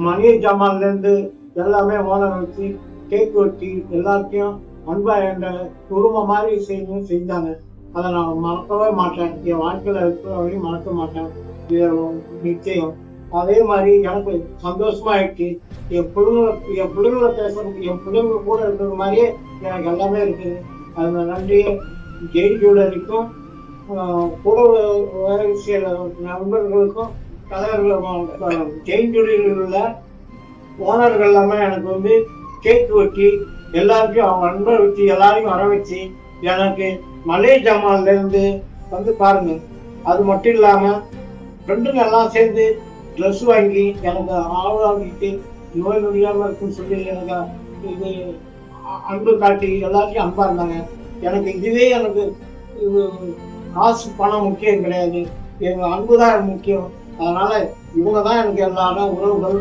மளிகை ஜாமான்லேருந்து எல்லாமே ஓனர் வச்சு கேக் வெட்டி எல்லாத்தையும் அன்பா என்ற குடும்பம் மாதிரி செஞ்சாங்க. அதை நான் மறக்கவே மாட்டேன். என் வாழ்க்கையில் இருக்கிற வரையும் மறக்க மாட்டேன். இது நிச்சயம். அதே மாதிரி எனக்கு சந்தோஷமா ஆயிடுச்சு. என் பிள்ளைங்களை பேசுறதுக்கு என் பிள்ளைங்க கூட இருக்கிற மாதிரியே எனக்கு எல்லாமே இருக்குது. அந்த நன்றியை ஜெய் ஜூடருக்கும் கூட வேலை செய்கிற நண்பர்களுக்கும் தலைவர்கள் ஜெயின் ஜூடியில் உள்ள ஓனர்கள் எல்லாமே எனக்கு கேக் வெட்டி எல்லாருக்கும் அவங்க நண்பரை வச்சு எல்லாரையும் வர வச்சு எனக்கு மளிகை ஜாமான்லேருந்து பாருங்க. அது மட்டும் இல்லாமல் ஃப்ரெண்டுங்க எல்லாம் சேர்ந்து ட்ரெஸ் வாங்கி எனக்கு ஆளாகிட்டு நோய் நொடியாமல் இருக்குன்னு சொல்லி எனக்கு இது அன்பு காட்டி எல்லாத்தையும் அன்பா இருந்தாங்க. எனக்கு இதுவே எனக்கு இது காசு பணம் முக்கியம் கிடையாது. எங்கள் அன்பு தான் முக்கியம். அதனால இவங்க தான் எனக்கு எல்லாரும் உறவுகள்.